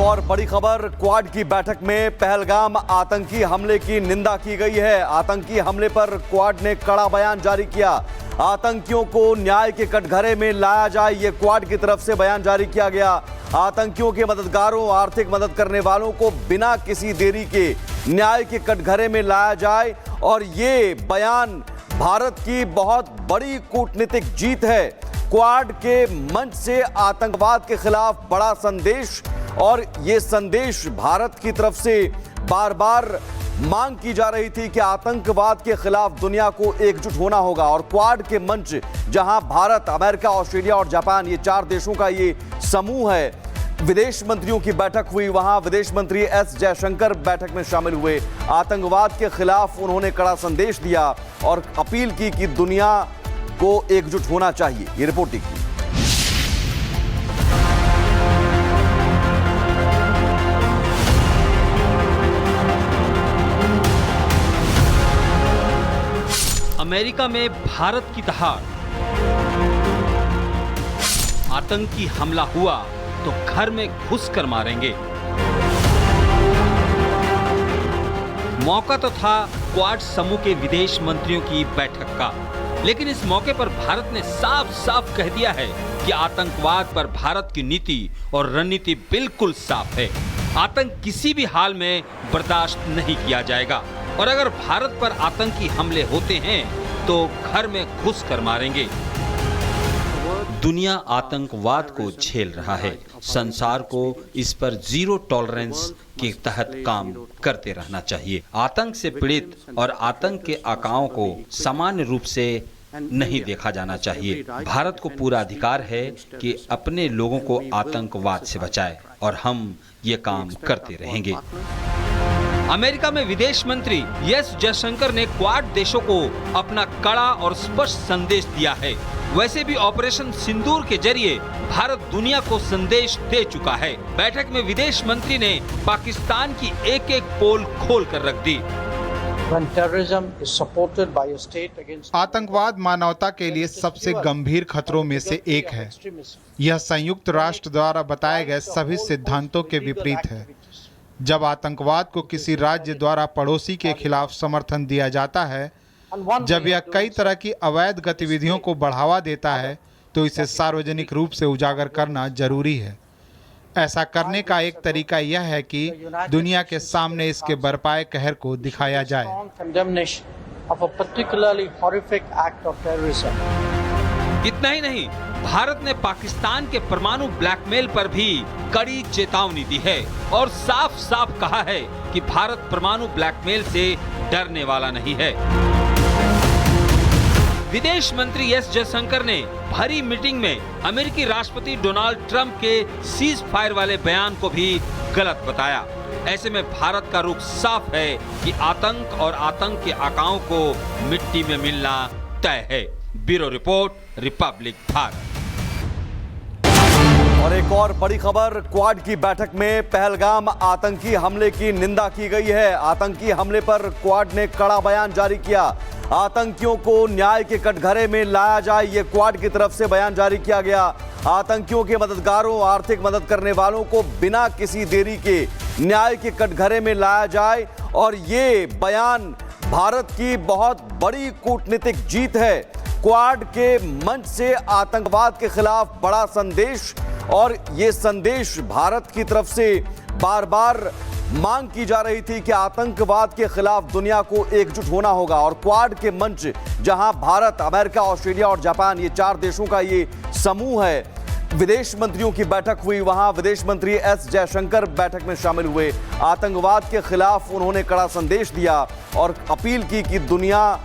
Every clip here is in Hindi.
और बड़ी खबर, क्वाड की बैठक में पहलगाम आतंकी हमले की निंदा की गई है। आतंकी हमले पर क्वाड ने कड़ा बयान जारी किया। आतंकियों को न्याय के कटघरे में लाया जाए, ये क्वाड की तरफ से बयान जारी किया गया। आतंकियों के मददगारों, आर्थिक मदद करने वालों को बिना किसी देरी के न्याय के कटघरे में लाया जाए और ये बयान भारत की बहुत बड़ी कूटनीतिक जीत है। क्वाड के मंच से आतंकवाद के खिलाफ बड़ा संदेश, और ये संदेश भारत की तरफ से बार बार मांग की जा रही थी कि आतंकवाद के खिलाफ दुनिया को एकजुट होना होगा। और क्वाड के मंच, जहां भारत, अमेरिका, ऑस्ट्रेलिया और जापान, ये 4 देशों का ये समूह है, विदेश मंत्रियों की बैठक हुई। वहां विदेश मंत्री एस जयशंकर बैठक में शामिल हुए। आतंकवाद के खिलाफ उन्होंने कड़ा संदेश दिया और अपील की कि दुनिया को एकजुट होना चाहिए। ये रिपोर्टिंग की। अमेरिका में भारत की दहाड़, आतंकी हमला हुआ तो घर में घुसकर मारेंगे। मौका तो था क्वाड समूह के विदेश मंत्रियों की बैठक का, लेकिन इस मौके पर भारत ने साफ साफ कह दिया है कि आतंकवाद पर भारत की नीति और रणनीति बिल्कुल साफ है। आतंक किसी भी हाल में बर्दाश्त नहीं किया जाएगा और अगर भारत पर आतंकी हमले होते हैं तो घर में घुस कर मारेंगे। दुनिया आतंकवाद को झेल रहा है। संसार को इस पर जीरो टॉलरेंस के तहत काम करते रहना चाहिए। आतंक से पीड़ित और आतंक के आकाओं को सामान्य रूप से नहीं देखा जाना चाहिए। भारत को पूरा अधिकार है कि अपने लोगों को आतंकवाद से बचाए और हम ये काम करते रहेंगे। अमेरिका में विदेश मंत्री एस जयशंकर ने क्वाड देशों को अपना कड़ा और स्पष्ट संदेश दिया है। वैसे भी ऑपरेशन सिंदूर के जरिए भारत दुनिया को संदेश दे चुका है। बैठक में विदेश मंत्री ने पाकिस्तान की एक एक पोल खोल कर रख दी। आतंकवाद मानवता के लिए सबसे गंभीर खतरों में से एक है। यह संयुक्त राष्ट्र द्वारा बताए गए सभी सिद्धांतों के विपरीत है। जब आतंकवाद को किसी राज्य द्वारा पड़ोसी के खिलाफ समर्थन दिया जाता है, जब यह कई तरह की अवैध गतिविधियों को बढ़ावा देता है, तो इसे सार्वजनिक रूप से उजागर करना जरूरी है। ऐसा करने का एक तरीका यह है कि दुनिया के सामने इसके बरपाए कहर को दिखाया जाए। इतना ही नहीं, भारत ने पाकिस्तान के परमाणु ब्लैकमेल पर भी कड़ी चेतावनी दी है और साफ साफ कहा है कि भारत परमाणु ब्लैकमेल से डरने वाला नहीं है। विदेश मंत्री एस जयशंकर ने भरी मीटिंग में अमेरिकी राष्ट्रपति डोनाल्ड ट्रंप के सीज फायर वाले बयान को भी गलत बताया। ऐसे में भारत का रुख साफ है कि आतंक और आतंक के आकाओं को मिट्टी में मिलना तय है। Bureau report, Republic Bharat. और एक और बड़ी खबर, क्वाड की बैठक में पहलगाम आतंकी हमले की निंदा की गई है। आतंकी हमले पर क्वाड ने कड़ा बयान जारी किया। आतंकियों को न्याय के कटघरे में लाया जाए, ये क्वाड की तरफ से बयान जारी किया गया। आतंकियों के मददगारों, आर्थिक मदद करने वालों को बिना किसी देरी के न्याय के कटघरे में लाया जाए और ये बयान भारत की बहुत बड़ी कूटनीतिक जीत है। क्वाड के मंच से आतंकवाद के खिलाफ बड़ा संदेश, और ये संदेश भारत की तरफ से बार बार मांग की जा रही थी कि आतंकवाद के खिलाफ दुनिया को एकजुट होना होगा। और क्वाड के मंच, जहां भारत, अमेरिका, ऑस्ट्रेलिया और जापान, ये 4 देशों का ये समूह है, विदेश मंत्रियों की बैठक हुई। वहां विदेश मंत्री एस जयशंकर बैठक में शामिल हुए। आतंकवाद के खिलाफ उन्होंने कड़ा संदेश दिया और अपील की कि दुनिया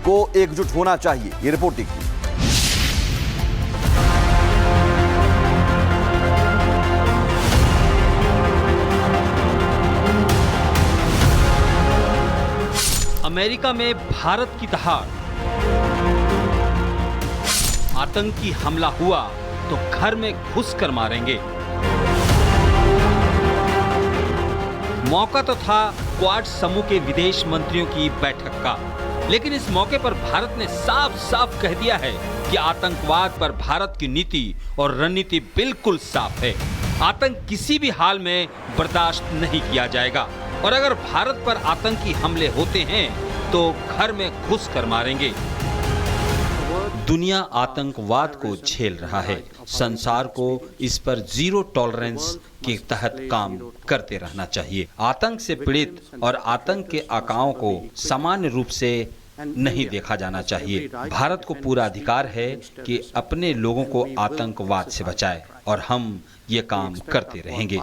को एकजुट होना चाहिए। ये रिपोर्टिंग की। अमेरिका में भारत की दहाड़, आतंकी हमला हुआ तो घर में घुसकर मारेंगे। मौका तो था क्वाड समूह के विदेश मंत्रियों की बैठक का, लेकिन इस मौके पर भारत ने साफ साफ कह दिया है कि आतंकवाद पर भारत की नीति और रणनीति बिल्कुल साफ है। आतंक किसी भी हाल में बर्दाश्त नहीं किया जाएगा और अगर भारत पर आतंकी हमले होते हैं तो घर में घुस कर मारेंगे। दुनिया आतंकवाद को झेल रहा है। संसार को इस पर जीरो टॉलरेंस के तहत काम करते रहना चाहिए। आतंक से पीड़ित और आतंक के आकाओं को सामान्य रूप से नहीं देखा जाना चाहिए। भारत को पूरा अधिकार है कि अपने लोगों को आतंकवाद से बचाए और हम ये काम करते रहेंगे।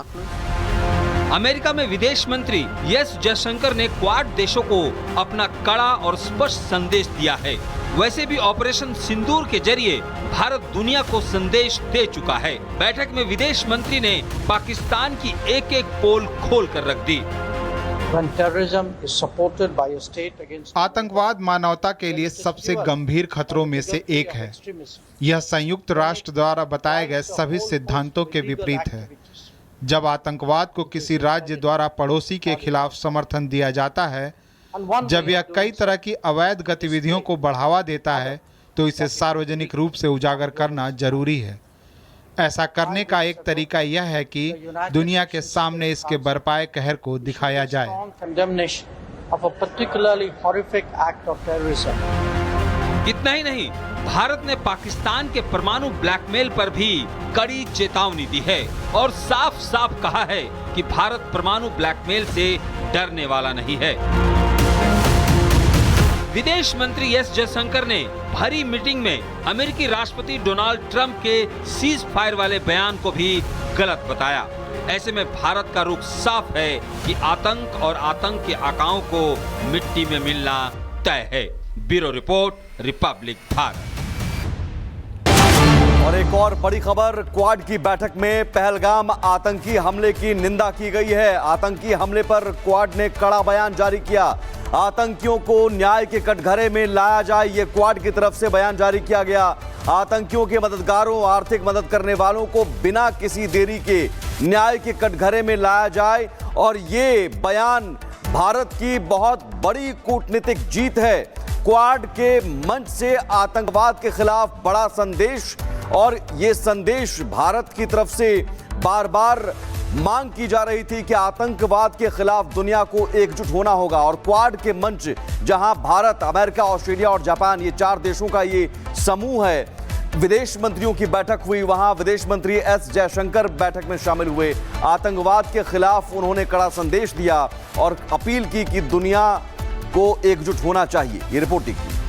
अमेरिका में विदेश मंत्री एस जयशंकर ने क्वाड देशों को अपना कड़ा और स्पष्ट संदेश दिया है। वैसे भी ऑपरेशन सिंदूर के जरिए भारत दुनिया को संदेश दे चुका है। बैठक में विदेश मंत्री ने पाकिस्तान की एक एक पोल खोल कर रख दी। आतंकवाद मानवता के लिए सबसे गंभीर खतरों में से एक है। यह संयुक्त राष्ट्र द्वारा बताए गए सभी सिद्धांतों के विपरीत है। जब आतंकवाद को किसी राज्य द्वारा पड़ोसी के खिलाफ समर्थन दिया जाता है, जब यह कई तरह की अवैध गतिविधियों को बढ़ावा देता है, तो इसे सार्वजनिक रूप से उजागर करना जरूरी है। ऐसा करने का एक तरीका यह है कि दुनिया के सामने इसके बरपाए कहर को दिखाया जाए। इतना ही नहीं, भारत ने पाकिस्तान के परमाणु ब्लैकमेल पर भी कड़ी चेतावनी दी है और साफ साफ कहा है कि भारत परमाणु ब्लैकमेल से डरने वाला नहीं है। विदेश मंत्री एस जयशंकर ने भरी मीटिंग में अमेरिकी राष्ट्रपति डोनाल्ड ट्रंप के सीज फायर वाले बयान को भी गलत बताया। ऐसे में भारत का रुख साफ है कि आतंक और आतंक के आकाओं को मिट्टी में मिलना तय है। Bureau report, Republic Bharat. और एक और बड़ी खबर, क्वाड की बैठक में पहलगाम आतंकी हमले की निंदा की गई है। आतंकी हमले पर क्वाड ने कड़ा बयान जारी किया। आतंकियों को न्याय के कटघरे में लाया जाए, ये क्वाड की तरफ से बयान जारी किया गया। आतंकियों के मददगारों, आर्थिक मदद करने वालों को बिना किसी देरी के न्याय के कटघरे में लाया जाए। और ये बयान भारत की बहुत बड़ी कूटनीतिक जीत है। क्वाड के मंच से आतंकवाद के खिलाफ बड़ा संदेश, और ये संदेश भारत की तरफ से बार बार मांग की जा रही थी कि आतंकवाद के खिलाफ दुनिया को एकजुट होना होगा। और क्वाड के मंच, जहां भारत, अमेरिका, ऑस्ट्रेलिया और जापान, ये 4 देशों का ये समूह है, विदेश मंत्रियों की बैठक हुई। वहां विदेश मंत्री एस जयशंकर बैठक में शामिल हुए। आतंकवाद के खिलाफ उन्होंने कड़ा संदेश दिया और अपील की कि दुनिया को एकजुट होना चाहिए। ये रिपोर्टिंग की।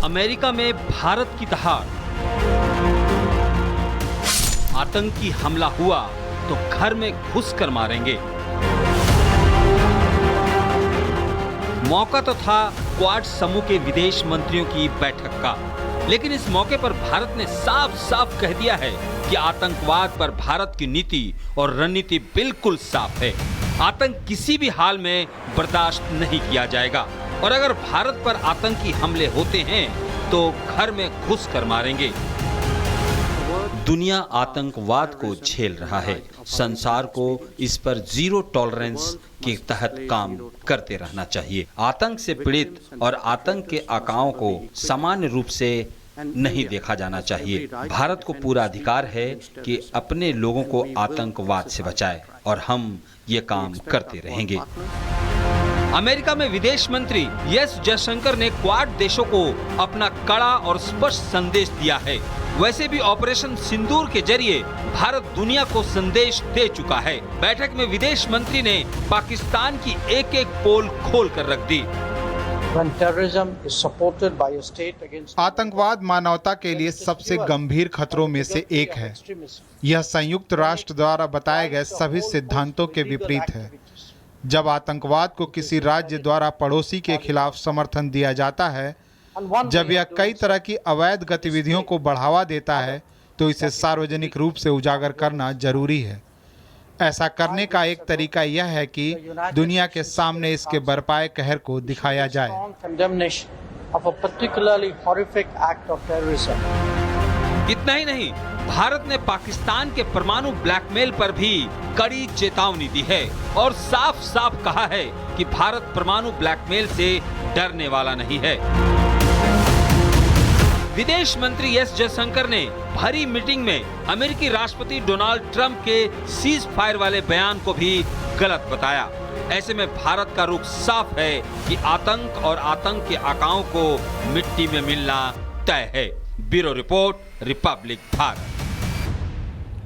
अमेरिका में भारत की दहाड़, आतंकी हमला हुआ तो घर में घुसकर मारेंगे। मौका तो था क्वाड समूह के विदेश मंत्रियों की बैठक का, लेकिन इस मौके पर भारत ने साफ साफ कह दिया है कि आतंकवाद पर भारत की नीति और रणनीति बिल्कुल साफ है। आतंक किसी भी हाल में बर्दाश्त नहीं किया जाएगा और अगर भारत पर आतंकी हमले होते हैं तो घर में घुस कर मारेंगे। दुनिया आतंकवाद को झेल रहा है। संसार को इस पर जीरो टॉलरेंस के तहत काम करते रहना चाहिए। आतंक से पीड़ित और आतंक के आकाओं को सामान्य रूप से नहीं देखा जाना चाहिए। भारत को पूरा अधिकार है कि अपने लोगों को आतंकवाद से बचाए और हम ये काम करते रहेंगे। अमेरिका में विदेश मंत्री एस जयशंकर ने क्वाड देशों को अपना कड़ा और स्पष्ट संदेश दिया है। वैसे भी ऑपरेशन सिंदूर के जरिए भारत दुनिया को संदेश दे चुका है। बैठक में विदेश मंत्री ने पाकिस्तान की एक एक पोल खोल कर रख दी। आतंकवाद मानवता के लिए सबसे गंभीर खतरों में से एक है। यह संयुक्त राष्ट्र द्वारा बताए गए सभी सिद्धांतों के विपरीत है। जब आतंकवाद को किसी राज्य द्वारा पड़ोसी के खिलाफ समर्थन दिया जाता है, जब यह कई तरह की अवैध गतिविधियों को बढ़ावा देता है, तो इसे सार्वजनिक रूप से उजागर करना जरूरी है। ऐसा करने का एक तरीका यह है कि दुनिया के सामने इसके बरपाए कहर को दिखाया जाए। इतना ही नहीं, भारत ने पाकिस्तान के परमाणु ब्लैकमेल पर भी कड़ी चेतावनी दी है और साफ साफ कहा है कि भारत परमाणु ब्लैकमेल से डरने वाला नहीं है। विदेश मंत्री एस जयशंकर ने भरी मीटिंग में अमेरिकी राष्ट्रपति डोनाल्ड ट्रंप के सीज फायर वाले बयान को भी गलत बताया। ऐसे में भारत का रुख साफ है कि आतंक और आतंक के आकाओं को मिट्टी में मिलना तय है। Bureau report, Republic Bharat.